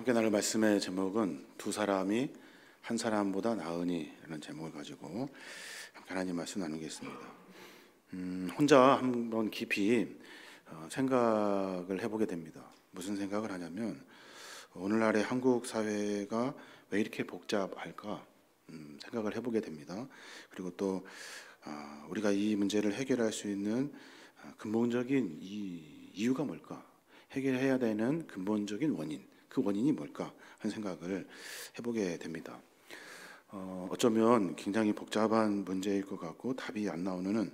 함께 나눌 말씀의 제목은 두 사람이 한 사람보다 나으니라는 제목을 가지고 하나님 말씀 나누겠습니다. 혼자 한번 깊이 생각을 해보게 됩니다. 무슨 생각을 하냐면 오늘날의 한국 사회가 왜 이렇게 복잡할까 생각을 해보게 됩니다. 그리고 또 우리가 이 문제를 해결할 수 있는 근본적인 이유가 뭘까? 해결해야 되는 근본적인 원인, 그 원인이 뭘까 하는 생각을 해보게 됩니다. 어쩌면 굉장히 복잡한 문제일 것 같고 답이 안 나오는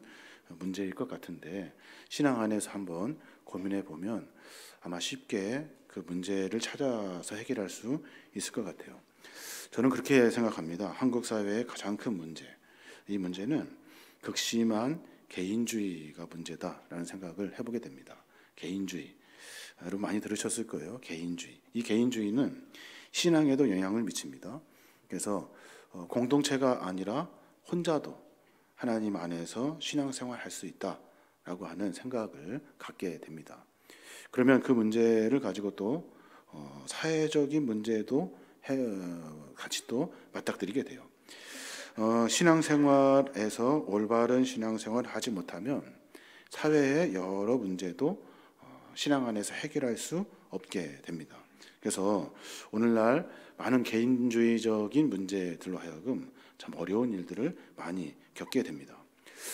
문제일 것 같은데 신앙 안에서 한번 고민해 보면 아마 쉽게 그 문제를 찾아서 해결할 수 있을 것 같아요. 저는 그렇게 생각합니다. 한국 사회의 가장 큰 문제, 이 문제는 극심한 개인주의가 문제다라는 생각을 해보게 됩니다. 개인주의, 여러분 많이 들으셨을 거예요. 개인주의. 이 개인주의는 신앙에도 영향을 미칩니다. 그래서 공동체가 아니라 혼자도 하나님 안에서 신앙생활할 수 있다라고 하는 생각을 갖게 됩니다. 그러면 그 문제를 가지고 또 사회적인 문제도 같이 또 맞닥뜨리게 돼요. 신앙생활에서 올바른 신앙생활을 하지 못하면 사회의 여러 문제도 신앙 안에서 해결할 수 없게 됩니다. 그래서 오늘날 많은 개인주의적인 문제들로 하여금 참 어려운 일들을 많이 겪게 됩니다.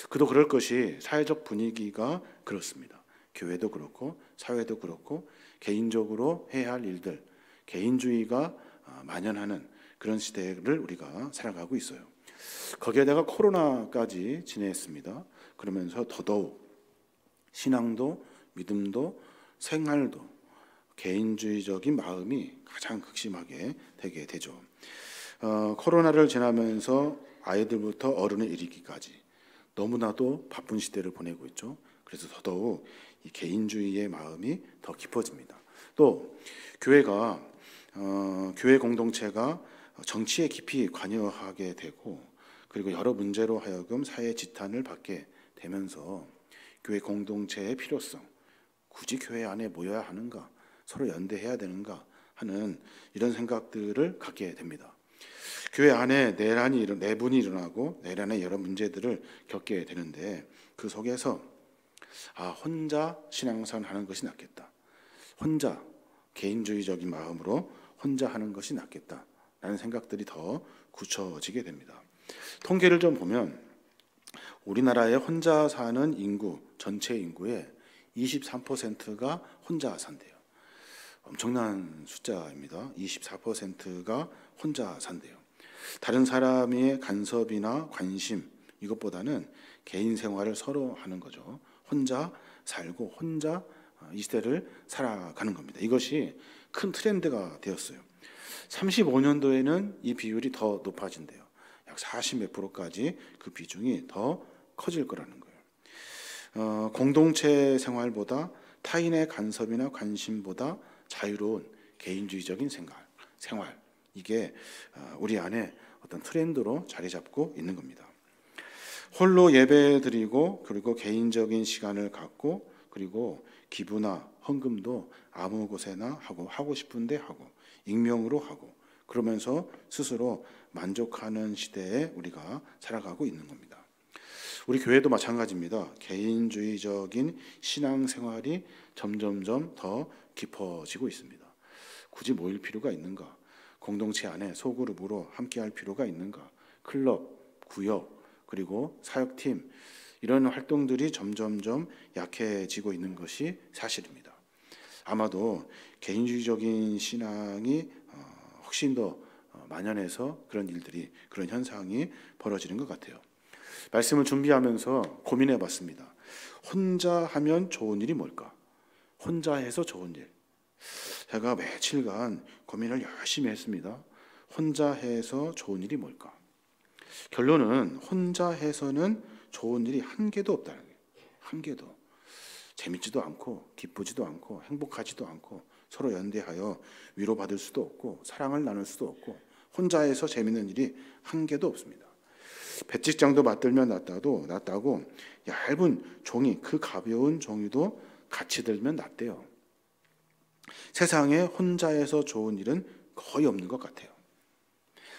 그도 그럴 것이 사회적 분위기가 그렇습니다. 교회도 그렇고 사회도 그렇고 개인적으로 해야 할 일들, 개인주의가 만연하는 그런 시대를 우리가 살아가고 있어요. 거기에다가 코로나까지 지냈습니다. 그러면서 더더욱 신앙도 믿음도 생활도 개인주의적인 마음이 가장 극심하게 되게 되죠. 코로나를 지나면서 아이들부터 어른에 이르기까지 너무나도 바쁜 시대를 보내고 있죠. 그래서 더더욱 이 개인주의의 마음이 더 깊어집니다. 또 교회가 교회 공동체가 정치에 깊이 관여하게 되고 그리고 여러 문제로 하여금 사회 지탄을 받게 되면서 교회 공동체의 필요성, 굳이 교회 안에 모여야 하는가, 서로 연대해야 되는가 하는 이런 생각들을 갖게 됩니다. 교회 안에 내분이 일어나고 내란의 여러 문제들을 겪게 되는데 그 속에서 혼자 신앙생활 하는 것이 낫겠다. 혼자 개인주의적인 마음으로 혼자 하는 것이 낫겠다라는 생각들이 더 굳혀지게 됩니다. 통계를 좀 보면 우리나라에 혼자 사는 인구, 전체 인구의 23%가 혼자 산대요. 엄청난 숫자입니다. 24%가 혼자 산대요. 다른 사람의 간섭이나 관심 이것보다는 개인 생활을 서로 하는 거죠. 혼자 살고 혼자 이 시대를 살아가는 겁니다. 이것이 큰 트렌드가 되었어요. 35년도에는 이 비율이 더 높아진대요. 약 40몇 %까지 그 비중이 더 커질 거라는 거예요. 공동체 생활보다 타인의 간섭이나 관심보다 자유로운 개인주의적인 생활 이게 우리 안에 어떤 트렌드로 자리 잡고 있는 겁니다. 홀로 예배드리고 그리고 개인적인 시간을 갖고 그리고 기부나 헌금도 아무 곳에나 하고 싶은데 하고 익명으로 하고 그러면서 스스로 만족하는 시대에 우리가 살아가고 있는 겁니다. 우리 교회도 마찬가지입니다. 개인주의적인 신앙생활이 점점점 더 깊어지고 있습니다. 굳이 모일 필요가 있는가? 공동체 안에 소그룹으로 함께할 필요가 있는가? 클럽, 구역, 그리고 사역팀 이런 활동들이 점점점 약해지고 있는 것이 사실입니다. 아마도 개인주의적인 신앙이 훨씬 더 만연해서 그런 일들이 그런 현상이 벌어지는 것 같아요. 말씀을 준비하면서 고민해 봤습니다. 혼자 하면 좋은 일이 뭘까? 혼자 해서 좋은 일. 제가 며칠간 고민을 열심히 했습니다. 혼자 해서 좋은 일이 뭘까? 결론은 혼자 해서는 좋은 일이 한 개도 없다는 거예요. 한 개도. 재밌지도 않고 기쁘지도 않고 행복하지도 않고 서로 연대하여 위로받을 수도 없고 사랑을 나눌 수도 없고 혼자 해서 재밌는 일이 한 개도 없습니다. 배찍장도 맞들면 낫다고 얇은 종이 그 가벼운 종이도 같이 들면 낫대요. 세상에 혼자해서 좋은 일은 거의 없는 것 같아요.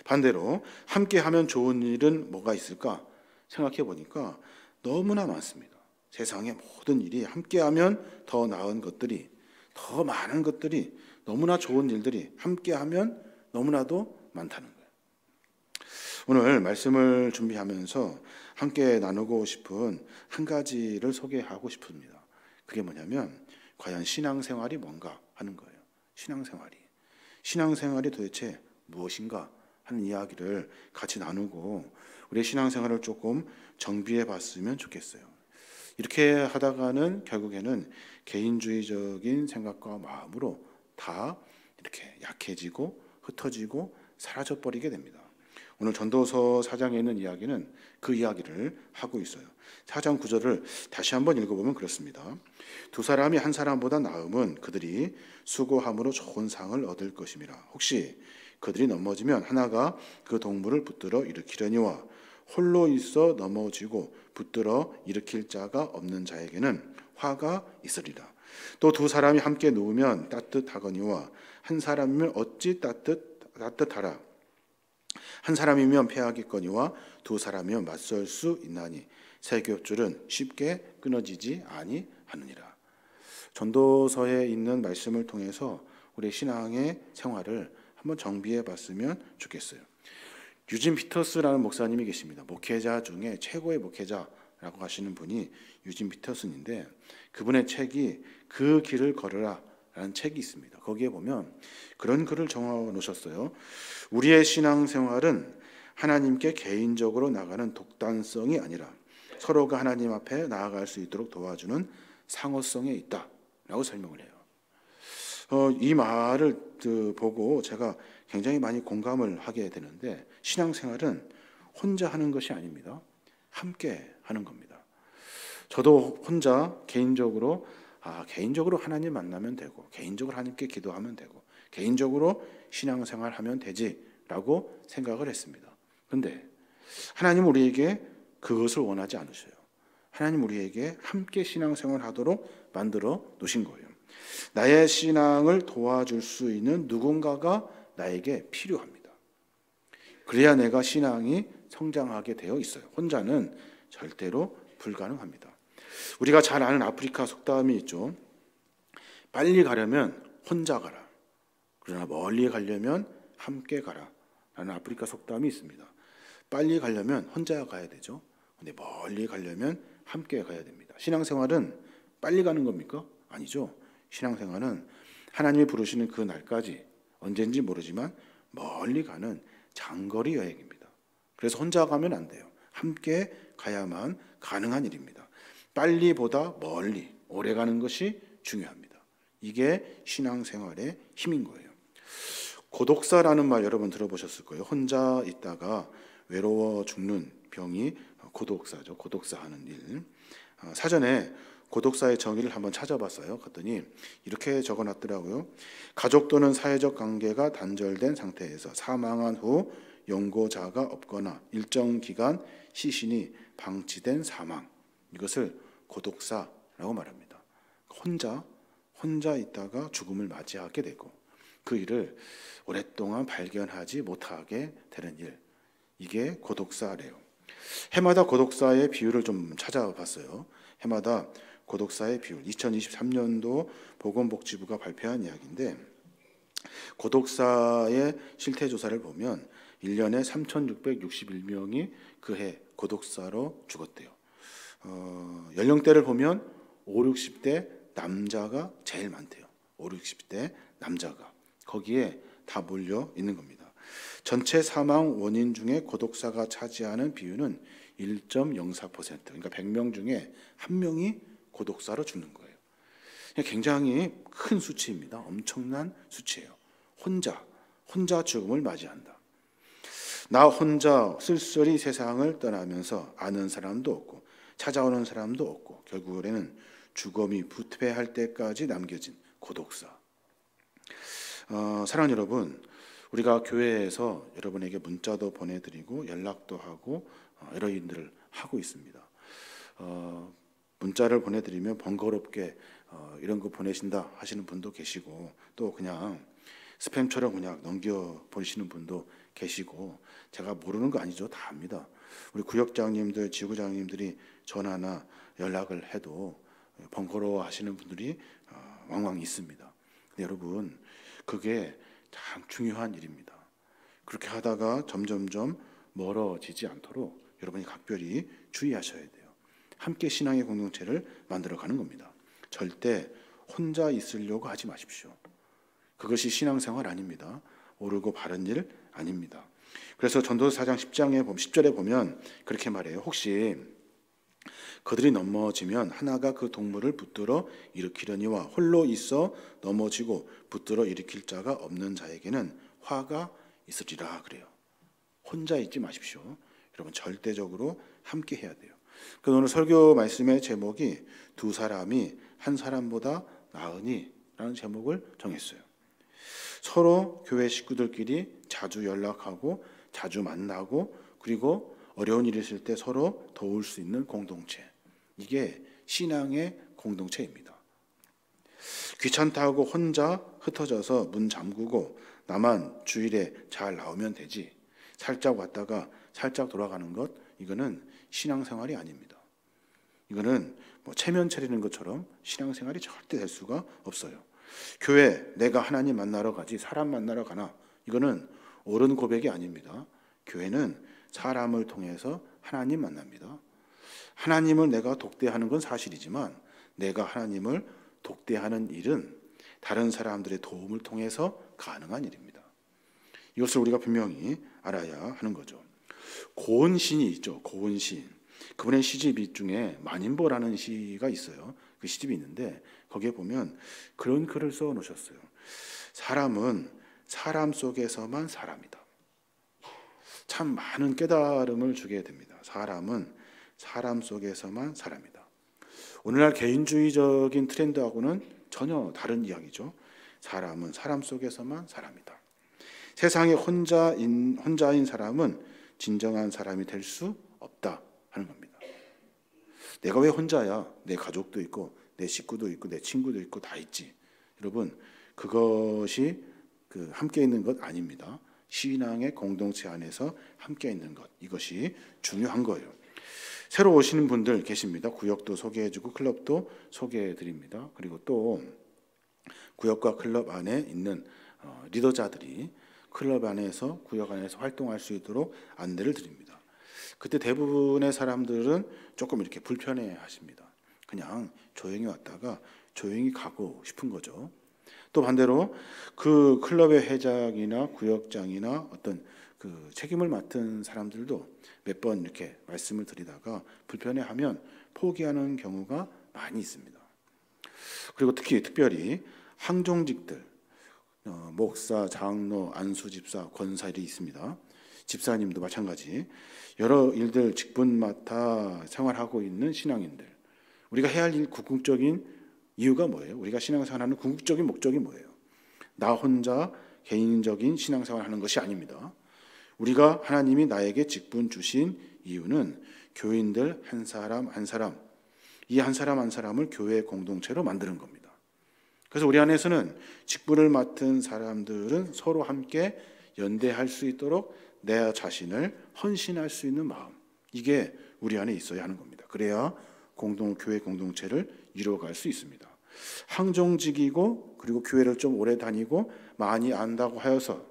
반대로 함께하면 좋은 일은 뭐가 있을까 생각해 보니까 너무나 많습니다. 세상의 모든 일이 함께하면 더 나은 것들이, 더 많은 것들이, 너무나 좋은 일들이 함께하면 너무나도 많다는 거예요. 오늘 말씀을 준비하면서 함께 나누고 싶은 한 가지를 소개하고 싶습니다. 그게 뭐냐면 과연 신앙생활이 뭔가 하는 거예요. 신앙생활이 도대체 무엇인가 하는 이야기를 같이 나누고 우리의 신앙생활을 조금 정비해 봤으면 좋겠어요. 이렇게 하다가는 결국에는 개인주의적인 생각과 마음으로 다 이렇게 약해지고 흩어지고 사라져버리게 됩니다. 오늘 전도서 4장에 있는 이야기는 그 이야기를 하고 있어요. 4장 9절을 다시 한번 읽어보면 그렇습니다. 두 사람이 한 사람보다 나음은 그들이 수고함으로 좋은 상을 얻을 것임이라. 혹시 그들이 넘어지면 하나가 그 동물을 붙들어 일으키려니와 홀로 있어 넘어지고 붙들어 일으킬 자가 없는 자에게는 화가 있으리라. 또 두 사람이 함께 누우면 따뜻하거니와 한 사람이면 어찌 따뜻하라. 한 사람이면 패하겠거니와 두 사람이면 맞설 수 있나니 새 겹줄은 쉽게 끊어지지 아니하느니라. 전도서에 있는 말씀을 통해서 우리 신앙의 생활을 한번 정비해 봤으면 좋겠어요. 유진 피터스라는 목사님이 계십니다. 목회자 중에 최고의 목회자라고 하시는 분이 유진 피터슨인데 그분의 책이 그 길을 걸으라 라는 책이 있습니다. 거기에 보면 그런 글을 적어 놓으셨어요. 우리의 신앙생활은 하나님께 개인적으로 나가는 독단성이 아니라 서로가 하나님 앞에 나아갈 수 있도록 도와주는 상호성에 있다 라고 설명을 해요. 이 말을 보고 제가 굉장히 많이 공감을 하게 되는데 신앙생활은 혼자 하는 것이 아닙니다. 함께 하는 겁니다. 저도 혼자 개인적으로 하나님 만나면 되고 개인적으로 하나님께 기도하면 되고 개인적으로 신앙생활 하면 되지라고 생각을 했습니다. 그런데 하나님 우리에게 그것을 원하지 않으셔요. 하나님 우리에게 함께 신앙생활 하도록 만들어 놓으신 거예요. 나의 신앙을 도와줄 수 있는 누군가가 나에게 필요합니다. 그래야 내가 신앙이 성장하게 되어 있어요. 혼자는 절대로 불가능합니다. 우리가 잘 아는 아프리카 속담이 있죠. 빨리 가려면 혼자 가라. 그러나 멀리 가려면 함께 가라. 라는 아프리카 속담이 있습니다. 빨리 가려면 혼자 가야 되죠. 근데 멀리 가려면 함께 가야 됩니다. 신앙생활은 빨리 가는 겁니까? 아니죠. 신앙생활은 하나님이 부르시는 그 날까지 언젠지 모르지만 멀리 가는 장거리 여행입니다. 그래서 혼자 가면 안 돼요. 함께 가야만 가능한 일입니다. 빨리보다 멀리 오래 가는 것이 중요합니다. 이게 신앙생활의 힘인 거예요. 고독사라는 말 여러분 들어보셨을 거예요. 혼자 있다가 외로워 죽는 병이 고독사죠. 고독사하는 일. 사전에 고독사의 정의를 한번 찾아봤어요. 그랬더니 이렇게 적어놨더라고요. 가족 또는 사회적 관계가 단절된 상태에서 사망한 후 연고자가 없거나 일정 기간 시신이 방치된 사망. 이것을 고독사라고 말합니다. 혼자 있다가 죽음을 맞이하게 되고 그 일을 오랫동안 발견하지 못하게 되는 일. 이게 고독사래요. 해마다 고독사의 비율을 좀 찾아봤어요. 해마다 고독사의 비율 2023년도 보건복지부가 발표한 이야기인데 고독사의 실태조사를 보면 1년에 3,661명이 그 해 고독사로 죽었대요. 연령대를 보면 5, 60대 남자가 제일 많대요. 5, 60대 남자가 거기에 다 몰려 있는 겁니다. 전체 사망 원인 중에 고독사가 차지하는 비율은 1.04%. 그러니까 100명 중에 1명이 고독사로 죽는 거예요. 굉장히 큰 수치입니다. 엄청난 수치예요. 혼자 죽음을 맞이한다. 나 혼자 쓸쓸히 세상을 떠나면서 아는 사람도 없고 찾아오는 사람도 없고 결국에는 죽음이 부패할 때까지 남겨진 고독사. 사랑하는 여러분, 우리가 교회에서 여러분에게 문자도 보내드리고 연락도 하고 여러 일들을 하고 있습니다. 문자를 보내드리면 번거롭게 이런 거 보내신다 하시는 분도 계시고, 또 그냥 스팸처럼 그냥 넘겨 보내시는 분도 계시고, 제가 모르는 거 아니죠. 다 압니다. 우리 구역장님들, 지구장님들이 전화나 연락을 해도 번거로워 하시는 분들이 왕왕 있습니다. 근데 여러분, 그게 참 중요한 일입니다. 그렇게 하다가 점점점 멀어지지 않도록 여러분이 각별히 주의하셔야 돼요. 함께 신앙의 공동체를 만들어가는 겁니다. 절대 혼자 있으려고 하지 마십시오. 그것이 신앙생활 아닙니다. 옳고 바른 일 아닙니다. 그래서 전도서 4장 10절에 보면 그렇게 말해요. 혹시 그들이 넘어지면 하나가 그 동물을 붙들어 일으키려니와 홀로 있어 넘어지고 붙들어 일으킬 자가 없는 자에게는 화가 있으리라 그래요. 혼자 있지 마십시오. 여러분, 절대적으로 함께 해야 돼요. 그래서 오늘 설교 말씀의 제목이 두 사람이 한 사람보다 나으니 라는 제목을 정했어요. 서로 교회 식구들끼리 자주 연락하고 자주 만나고, 그리고 어려운 일이 있을 때 서로 도울 수 있는 공동체, 이게 신앙의 공동체입니다. 귀찮다고 혼자 흩어져서 문 잠그고 나만 주일에 잘 나오면 되지, 살짝 왔다가 살짝 돌아가는 것, 이거는 신앙생활이 아닙니다. 이거는 체면 차리는 것처럼 신앙생활이 절대 될 수가 없어요. 교회 내가 하나님 만나러 가지 사람 만나러 가나, 이거는 옳은 고백이 아닙니다. 교회는 사람을 통해서 하나님 만납니다. 하나님을 내가 독대하는 건 사실이지만 내가 하나님을 독대하는 일은 다른 사람들의 도움을 통해서 가능한 일입니다. 이것을 우리가 분명히 알아야 하는 거죠. 고은신이 있죠. 고은신. 그분의 시집 중에 만인보라는 시가 있어요. 그 시집이 있는데 거기에 보면 그런 글을 써 놓으셨어요. 사람은 사람 속에서만 사람이다. 참 많은 깨달음을 주게 됩니다. 사람은 사람 속에서만 사람이다. 오늘날 개인주의적인 트렌드하고는 전혀 다른 이야기죠. 사람은 사람 속에서만 사람이다. 세상에 혼자인 사람은 진정한 사람이 될 수 없다 하는 겁니다. 내가 왜 혼자야? 내 가족도 있고 내 식구도 있고 내 친구도 있고 다 있지. 여러분, 그것이 함께 있는 것 아닙니다. 신앙의 공동체 안에서 함께 있는 것, 이것이 중요한 거예요. 새로 오시는 분들 계십니다. 구역도 소개해주고 클럽도 소개해드립니다. 그리고 또 구역과 클럽 안에 있는 리더자들이 클럽 안에서 구역 안에서 활동할 수 있도록 안내를 드립니다. 그때 대부분의 사람들은 조금 이렇게 불편해 하십니다. 그냥 조용히 왔다가 조용히 가고 싶은 거죠. 또 반대로 그 클럽의 회장이나 구역장이나 어떤 그 책임을 맡은 사람들도 몇 번 이렇게 말씀을 드리다가 불편해하면 포기하는 경우가 많이 있습니다. 그리고 특별히 항종직들, 목사, 장로, 안수집사, 권사들이 있습니다. 집사님도 마찬가지. 여러 일들 직분 맡아 생활하고 있는 신앙인들. 우리가 해야 할 일 궁극적인 이유가 뭐예요? 우리가 신앙생활하는 궁극적인 목적이 뭐예요? 나 혼자 개인적인 신앙생활하는 것이 아닙니다. 우리가 하나님이 나에게 직분 주신 이유는 교인들 한 사람 한 사람, 이 한 사람 한 사람을 교회 공동체로 만드는 겁니다. 그래서 우리 안에서는 직분을 맡은 사람들은 서로 함께 연대할 수 있도록 내 자신을 헌신할 수 있는 마음, 이게 우리 안에 있어야 하는 겁니다. 그래야 교회 공동체를 이루어갈 수 있습니다. 항종직이고 그리고 교회를 좀 오래 다니고 많이 안다고 하여서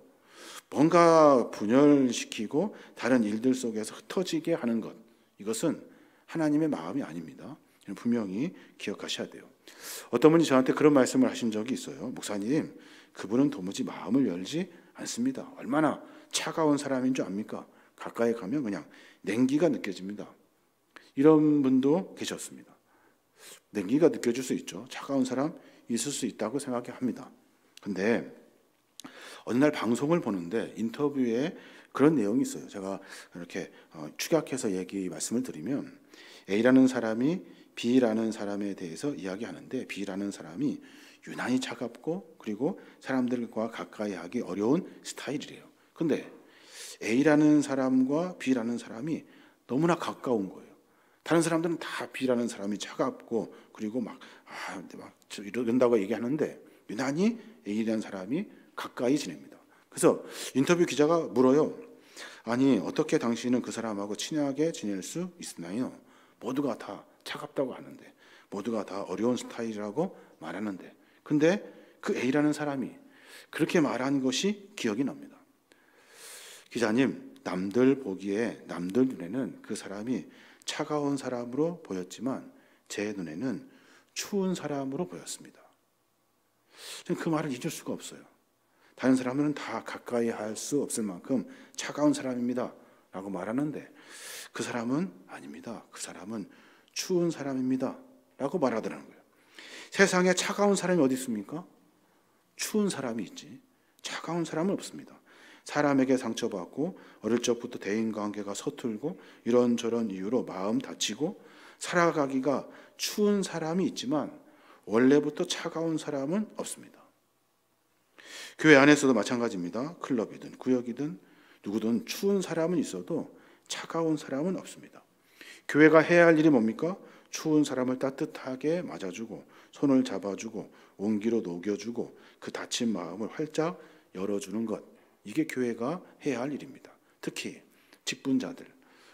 뭔가 분열시키고 다른 일들 속에서 흩어지게 하는 것, 이것은 하나님의 마음이 아닙니다. 분명히 기억하셔야 돼요. 어떤 분이 저한테 그런 말씀을 하신 적이 있어요. 목사님, 그분은 도무지 마음을 열지 않습니다. 얼마나 차가운 사람인 줄 압니까? 가까이 가면 그냥 냉기가 느껴집니다. 이런 분도 계셨습니다. 냉기가 느껴질 수 있죠. 차가운 사람 있을 수 있다고 생각합니다. 근데 어느 날 방송을 보는데 인터뷰에 그런 내용이 있어요. 제가 이렇게 축약해서 말씀을 드리면, A라는 사람이 B라는 사람에 대해서 이야기하는데, B라는 사람이 유난히 차갑고 그리고 사람들과 가까이 하기 어려운 스타일이래요. 근데 A라는 사람과 B라는 사람이 너무나 가까운 거예요. 다른 사람들은 다 B라는 사람이 차갑고 그리고 이런다고 얘기하는데 유난히 A라는 사람이 가까이 지냅니다. 그래서 인터뷰 기자가 물어요. 아니 어떻게 당신은 그 사람하고 친하게 지낼 수 있나요? 모두가 다 차갑다고 하는데 모두가 다 어려운 스타일이라고 말하는데 근데 그 A라는 사람이 그렇게 말한 것이 기억이 납니다. 기자님, 남들 보기에 남들 눈에는 그 사람이 차가운 사람으로 보였지만 제 눈에는 추운 사람으로 보였습니다. 저는 그 말을 잊을 수가 없어요. 다른 사람들은 다 가까이 할 수 없을 만큼 차가운 사람입니다 라고 말하는데 그 사람은 아닙니다. 그 사람은 추운 사람입니다 라고 말하더라는 거예요. 세상에 차가운 사람이 어디 있습니까? 추운 사람이 있지 차가운 사람은 없습니다. 사람에게 상처받고 어릴 적부터 대인관계가 서툴고 이런저런 이유로 마음 다치고 살아가기가 추운 사람이 있지만 원래부터 차가운 사람은 없습니다. 교회 안에서도 마찬가지입니다. 클럽이든 구역이든 누구든 추운 사람은 있어도 차가운 사람은 없습니다. 교회가 해야 할 일이 뭡니까? 추운 사람을 따뜻하게 맞아주고 손을 잡아주고 온기로 녹여주고 그 다친 마음을 활짝 열어주는 것, 이게 교회가 해야 할 일입니다. 특히 직분자들,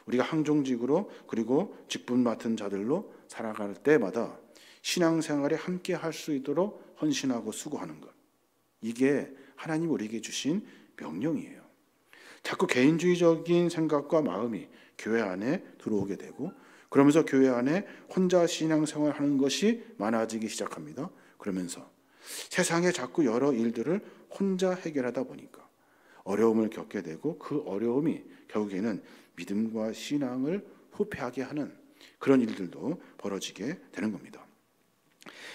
우리가 항종직으로 그리고 직분 맡은 자들로 살아갈 때마다 신앙생활에 함께 할 수 있도록 헌신하고 수고하는 것, 이게 하나님 우리에게 주신 명령이에요. 자꾸 개인주의적인 생각과 마음이 교회 안에 들어오게 되고 그러면서 교회 안에 혼자 신앙생활하는 것이 많아지기 시작합니다. 그러면서 세상에 자꾸 여러 일들을 혼자 해결하다 보니까 어려움을 겪게 되고 그 어려움이 결국에는 믿음과 신앙을 후퇴하게 하는 그런 일들도 벌어지게 되는 겁니다.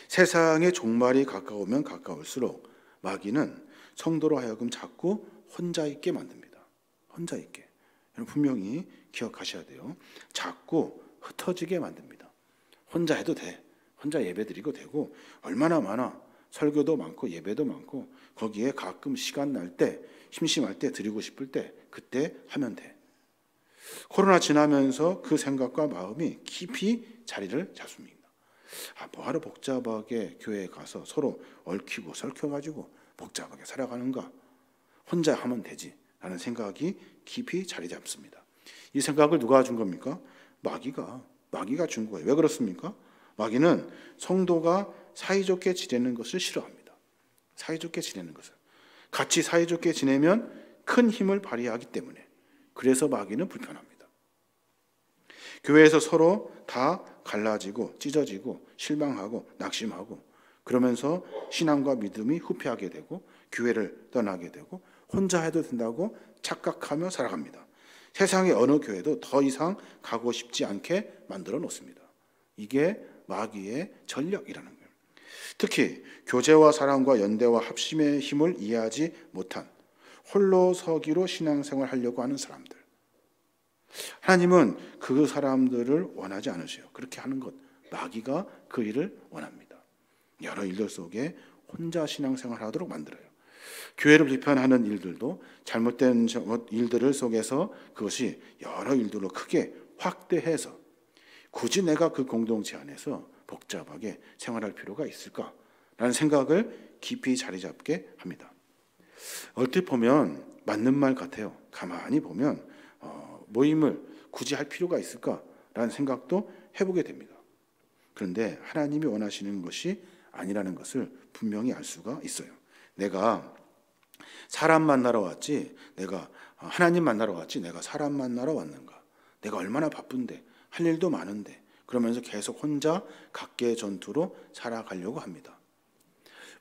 세상의 종말이 가까우면 가까울수록 마귀는 성도로 하여금 자꾸 혼자 있게 만듭니다. 혼자 있게. 여러분 분명히 기억하셔야 돼요. 자꾸 흩어지게 만듭니다. 혼자 해도 돼. 혼자 예배드리고 되고 얼마나 많아. 설교도 많고 예배도 많고 거기에 가끔 시간 날 때 심심할 때 드리고 싶을 때 그때 하면 돼. 코로나 지나면서 그 생각과 마음이 깊이 자리를 잡습니다. 뭐하러 복잡하게 교회에 가서 서로 얽히고 설켜가지고 복잡하게 살아가는가? 혼자 하면 되지 라는 생각이 깊이 자리 잡습니다. 이 생각을 누가 준 겁니까? 마귀가 준 거예요. 왜 그렇습니까? 마귀는 성도가 사이좋게 지내는 것을 싫어합니다. 사이좋게 지내는 것을. 같이 사이좋게 지내면 큰 힘을 발휘하기 때문에. 그래서 마귀는 불편합니다. 교회에서 서로 다 갈라지고 찢어지고 실망하고 낙심하고 그러면서 신앙과 믿음이 후퇴하게 되고 교회를 떠나게 되고 혼자 해도 된다고 착각하며 살아갑니다. 세상의 어느 교회도 더 이상 가고 싶지 않게 만들어 놓습니다. 이게 마귀의 전략이라는 거예요. 특히 교제와 사랑과 연대와 합심의 힘을 이해하지 못한 홀로 서기로 신앙생활을 하려고 하는 사람들, 하나님은 그 사람들을 원하지 않으세요. 그렇게 하는 것, 마귀가 그 일을 원합니다. 여러 일들 속에 혼자 신앙생활을 하도록 만들어요. 교회를 비판하는 일들도 잘못된 일들을 속에서 그것이 여러 일들로 크게 확대해서 굳이 내가 그 공동체 안에서 복잡하게 생활할 필요가 있을까라는 생각을 깊이 자리 잡게 합니다. 얼핏 보면 맞는 말 같아요. 가만히 보면 모임을 굳이 할 필요가 있을까라는 생각도 해보게 됩니다. 그런데 하나님이 원하시는 것이 아니라는 것을 분명히 알 수가 있어요. 내가 사람 만나러 왔지 내가 하나님 만나러 왔지 내가 사람 만나러 왔는가? 내가 얼마나 바쁜데 할 일도 많은데 그러면서 계속 혼자 각계의 전투로 살아가려고 합니다.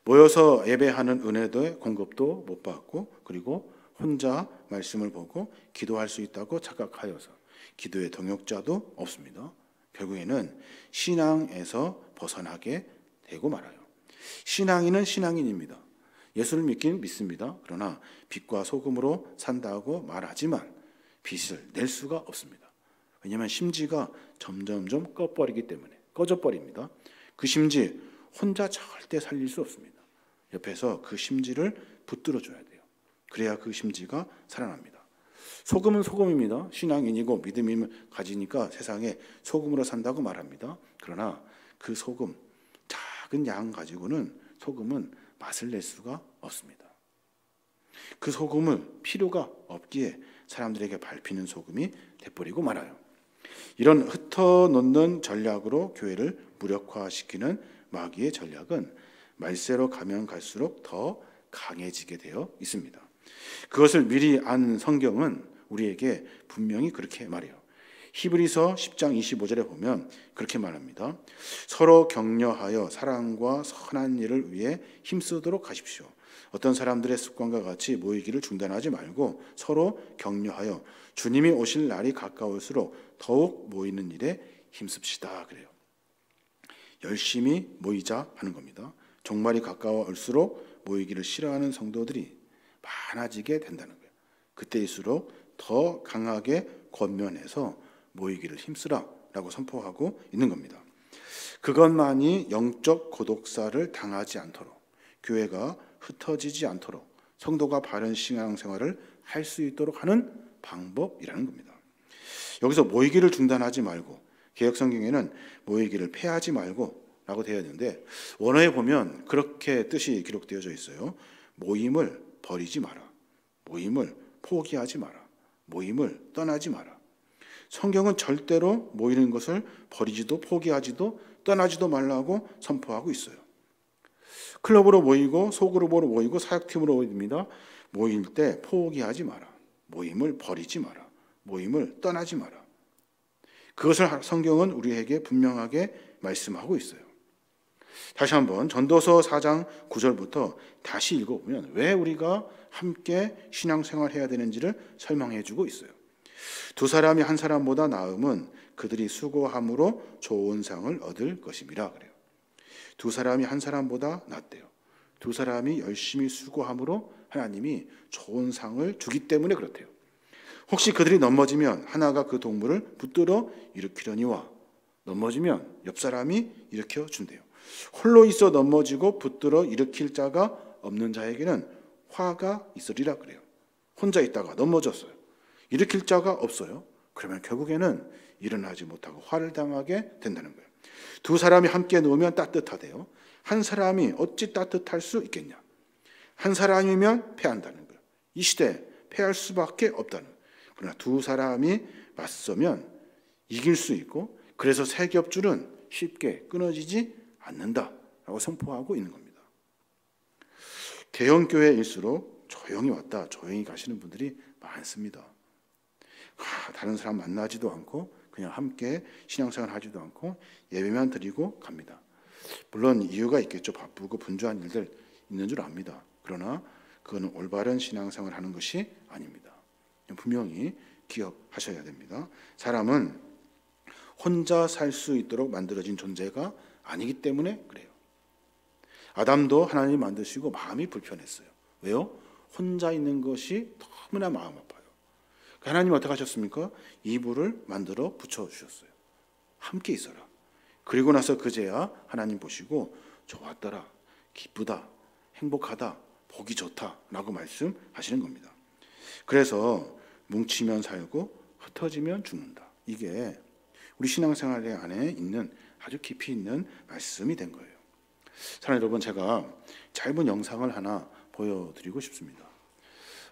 모여서 예배하는 은혜도의 공급도 못 받고 그리고 혼자 말씀을 보고 기도할 수 있다고 착각하여서 기도의 동역자도 없습니다. 결국에는 신앙에서 벗어나게 되고 말아요. 신앙인은 신앙인입니다. 예수를 믿긴 믿습니다. 그러나 빛과 소금으로 산다고 말하지만 빛을 낼 수가 없습니다. 왜냐하면 심지가 점점점 꺼버리기 때문에 꺼져버립니다. 그 심지 혼자 절대 살릴 수 없습니다. 옆에서 그 심지를 붙들어줘야 돼요. 그래야 그 심지가 살아납니다. 소금은 소금입니다. 신앙인이고 믿음을 가지니까 세상에 소금으로 산다고 말합니다. 그러나 그 소금, 작은 양 가지고는 소금은 맛을 낼 수가 없습니다. 그 소금을 필요가 없기에 사람들에게 밟히는 소금이 돼버리고 말아요. 이런 흩어놓는 전략으로 교회를 무력화시키는 마귀의 전략은 말세로 가면 갈수록 더 강해지게 되어 있습니다. 그것을 미리 안 성경은 우리에게 분명히 그렇게 말해요. 히브리서 10장 25절에 보면 그렇게 말합니다. 서로 격려하여 사랑과 선한 일을 위해 힘쓰도록 하십시오. 어떤 사람들의 습관과 같이 모이기를 중단하지 말고 서로 격려하여 주님이 오실 날이 가까울수록 더욱 모이는 일에 힘씁시다 그래요. 열심히 모이자 하는 겁니다. 종말이 가까울수록 모이기를 싫어하는 성도들이 많아지게 된다는 거예요. 그때일수록 더 강하게 권면해서 모이기를 힘쓰라 라고 선포하고 있는 겁니다. 그것만이 영적 고독사를 당하지 않도록, 교회가 흩어지지 않도록, 성도가 바른 신앙생활을 할 수 있도록 하는 방법이라는 겁니다. 여기서 모이기를 중단하지 말고, 개역성경에는 모이기를 폐하지 말고 라고 되어 있는데 원어에 보면 그렇게 뜻이 기록되어져 있어요. 모임을 버리지 마라, 모임을 포기하지 마라, 모임을 떠나지 마라. 성경은 절대로 모이는 것을 버리지도 포기하지도 떠나지도 말라고 선포하고 있어요. 클럽으로 모이고 소그룹으로 모이고 사역팀으로 모입니다. 모일 때 포기하지 마라, 모임을 버리지 마라, 모임을 떠나지 마라. 그것을 성경은 우리에게 분명하게 말씀하고 있어요. 다시 한번 전도서 4장 9절부터 다시 읽어보면 왜 우리가 함께 신앙생활해야 되는지를 설명해 주고 있어요. 두 사람이 한 사람보다 나음은 그들이 수고함으로 좋은 상을 얻을 것임이라 그래요. 두 사람이 한 사람보다 낫대요. 두 사람이 열심히 수고함으로 하나님이 좋은 상을 주기 때문에 그렇대요. 혹시 그들이 넘어지면 하나가 그 동물을 붙들어 일으키려니와 넘어지면 옆 사람이 일으켜 준대요. 홀로 있어 넘어지고 붙들어 일으킬 자가 없는 자에게는 화가 있으리라 그래요. 혼자 있다가 넘어졌어요. 일으킬 자가 없어요. 그러면 결국에는 일어나지 못하고 화를 당하게 된다는 거예요. 두 사람이 함께 누우면 따뜻하대요. 한 사람이 어찌 따뜻할 수 있겠냐. 한 사람이면 패한다는 거예요. 이 시대에 패할 수밖에 없다는 거예요. 그러나 두 사람이 맞서면 이길 수 있고, 그래서 세 겹줄은 쉽게 끊어지지 않는다라고 선포하고 있는 겁니다. 개헌교회일수록 조용히 왔다 조용히 가시는 분들이 많습니다. 다른 사람 만나지도 않고 그냥 함께 신앙생활 하지도 않고 예배만 드리고 갑니다. 물론 이유가 있겠죠. 바쁘고 분주한 일들 있는 줄 압니다. 그러나 그건 올바른 신앙생활 하는 것이 아닙니다. 분명히 기억하셔야 됩니다. 사람은 혼자 살 수 있도록 만들어진 존재가 아니기 때문에 그래요. 아담도 하나님 만드시고 마음이 불편했어요. 왜요? 혼자 있는 것이 너무나 마음 아파요. 하나님 어떻게 하셨습니까? 이불을 만들어 붙여주셨어요. 함께 있어라. 그리고 나서 그제야 하나님 보시고 좋았더라, 기쁘다, 행복하다, 보기 좋다 라고 말씀하시는 겁니다. 그래서 뭉치면 살고 흩어지면 죽는다. 이게 우리 신앙생활 안에 있는 아주 깊이 있는 말씀이 된 거예요. 사랑하는 여러분, 제가 짧은 영상을 하나 보여드리고 싶습니다.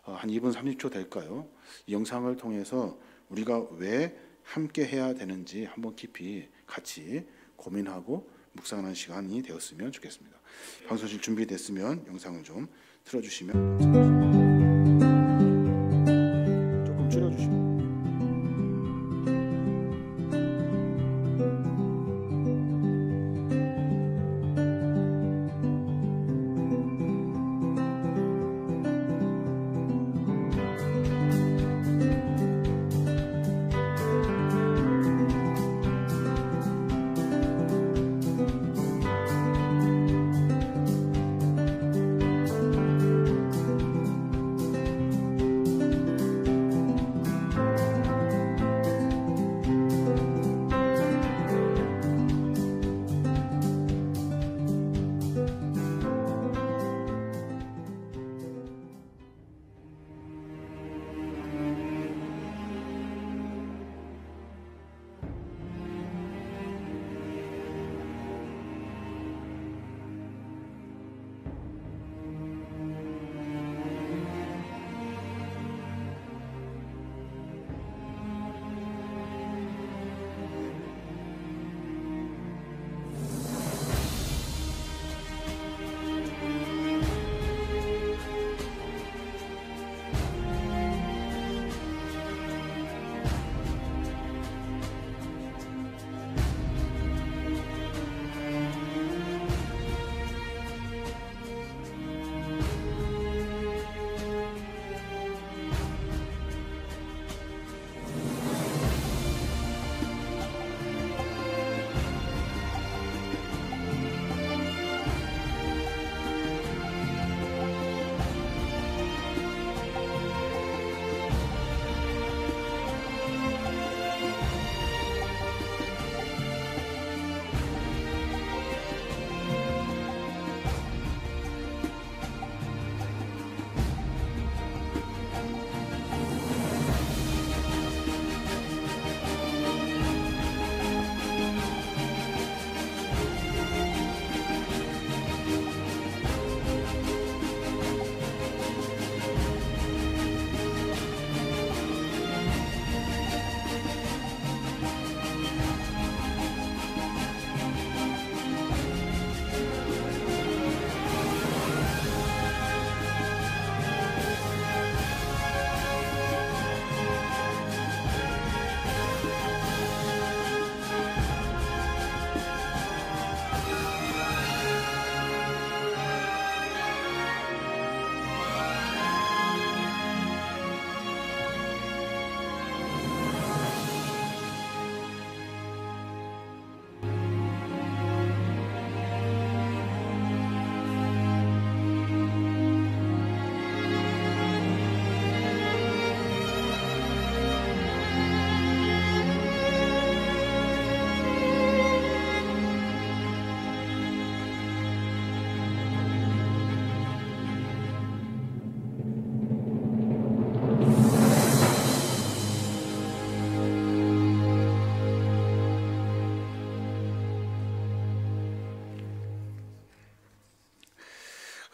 한 2분 30초 될까요? 이 영상을 통해서 우리가 왜 함께 해야 되는지 한번 깊이 같이 고민하고 묵상하는 시간이 되었으면 좋겠습니다. 방송실 준비됐으면 영상을 좀 틀어주시면 감사하겠습니다. 조금 줄여주시면.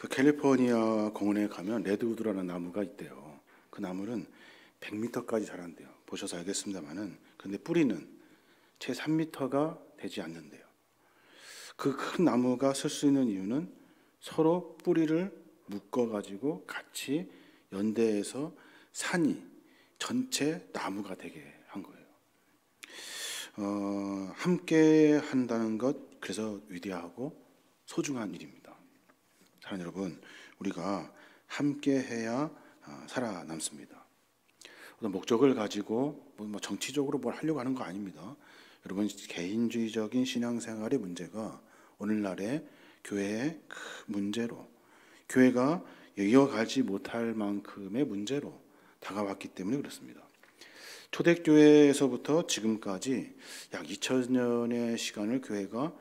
그 캘리포니아 공원에 가면 레드우드라는 나무가 있대요. 그 나무는 100m까지 자란대요. 보셔서 알겠습니다만은, 근데 뿌리는 채 3m가 되지 않는데요. 그 큰 나무가 쓸 수 있는 이유는 서로 뿌리를 묶어가지고 같이 연대해서 산이 전체 나무가 되게 한 거예요. 함께 한다는 것, 그래서 위대하고 소중한 일입니다. 사랑 여러분, 우리가 함께 해야 살아남습니다. 어떤 목적을 가지고 뭐 정치적으로 뭘 하려고 하는 거 아닙니다. 여러분, 개인주의적인 신앙생활의 문제가 오늘날의 교회의 큰 문제로, 교회가 이어가지 못할 만큼의 문제로 다가왔기 때문에 그렇습니다. 초대교회에서부터 지금까지 약 2000년의 시간을 교회가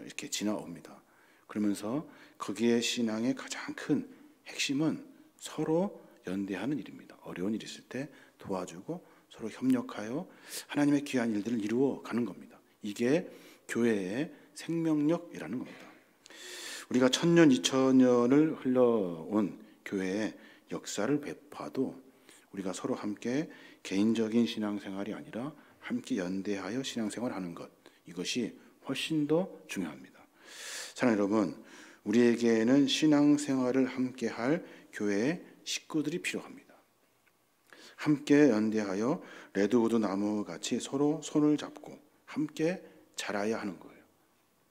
이렇게 지나옵니다. 그러면서 거기에 신앙의 가장 큰 핵심은 서로 연대하는 일입니다. 어려운 일이 있을 때 도와주고 서로 협력하여 하나님의 귀한 일들을 이루어 가는 겁니다. 이게 교회의 생명력이라는 겁니다. 우리가 1000년, 2000년을 흘러온 교회의 역사를 봐도 우리가 서로 함께 개인적인 신앙생활이 아니라 함께 연대하여 신앙생활하는 것, 이것이 훨씬 더 중요합니다. 사랑하는 여러분, 우리에게는 신앙생활을 함께할 교회의 식구들이 필요합니다. 함께 연대하여 레드우드 나무같이 서로 손을 잡고 함께 자라야 하는 거예요.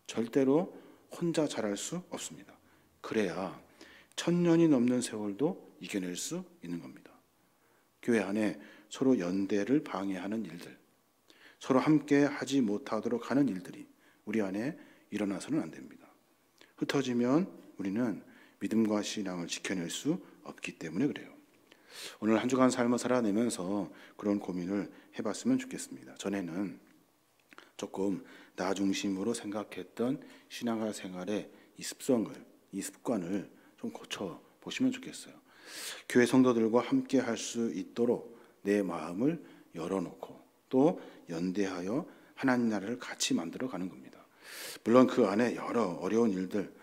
절대로 혼자 자랄 수 없습니다. 그래야 1000년이 넘는 세월도 이겨낼 수 있는 겁니다. 교회 안에 서로 연대를 방해하는 일들, 서로 함께 하지 못하도록 하는 일들이 우리 안에 일어나서는 안 됩니다. 흩어지면 우리는 믿음과 신앙을 지켜낼 수 없기 때문에 그래요. 오늘 한 주간 삶을 살아내면서 그런 고민을 해봤으면 좋겠습니다. 전에는 조금 나 중심으로 생각했던 신앙생활의 이 습관을 좀 고쳐보시면 좋겠어요. 교회 성도들과 함께 할 수 있도록 내 마음을 열어놓고 또 연대하여 하나님 나라를 같이 만들어가는 겁니다. 물론 그 안에 여러 어려운 일들,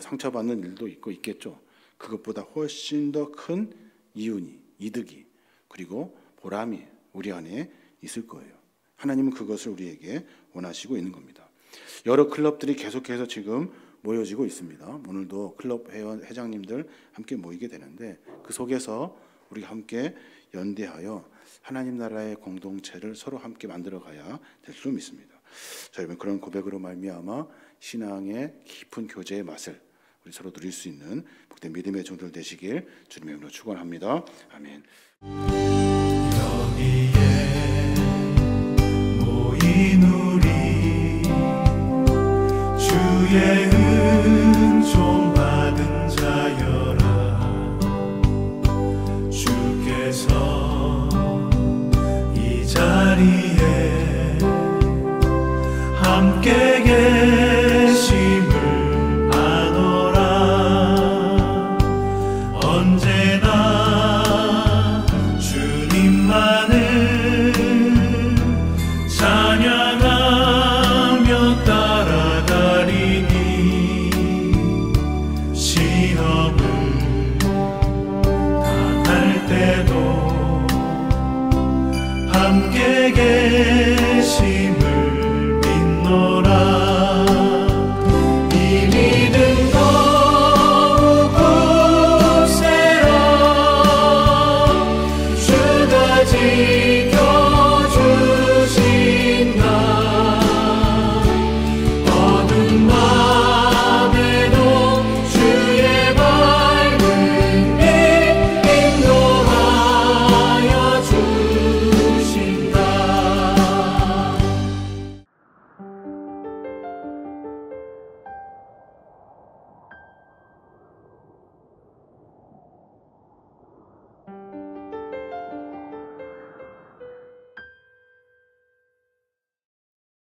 상처받는 일도 있겠죠. 그것보다 훨씬 더 큰 이득이 그리고 보람이 우리 안에 있을 거예요. 하나님은 그것을 우리에게 원하시고 있는 겁니다. 여러 클럽들이 계속해서 지금 모여지고 있습니다. 오늘도 클럽 회장님들 함께 모이게 되는데 그 속에서 우리가 함께 연대하여 하나님 나라의 공동체를 서로 함께 만들어가야 될 줄 믿습니다. 자, 여러분, 그런 고백으로 말미암아 신앙의 깊은 교제의 맛을 우리 서로 누릴 수 있는 복된 믿음의 종들 되시길 주님의 이름으로 축원합니다. 아멘. 여기에 모인 우리 주의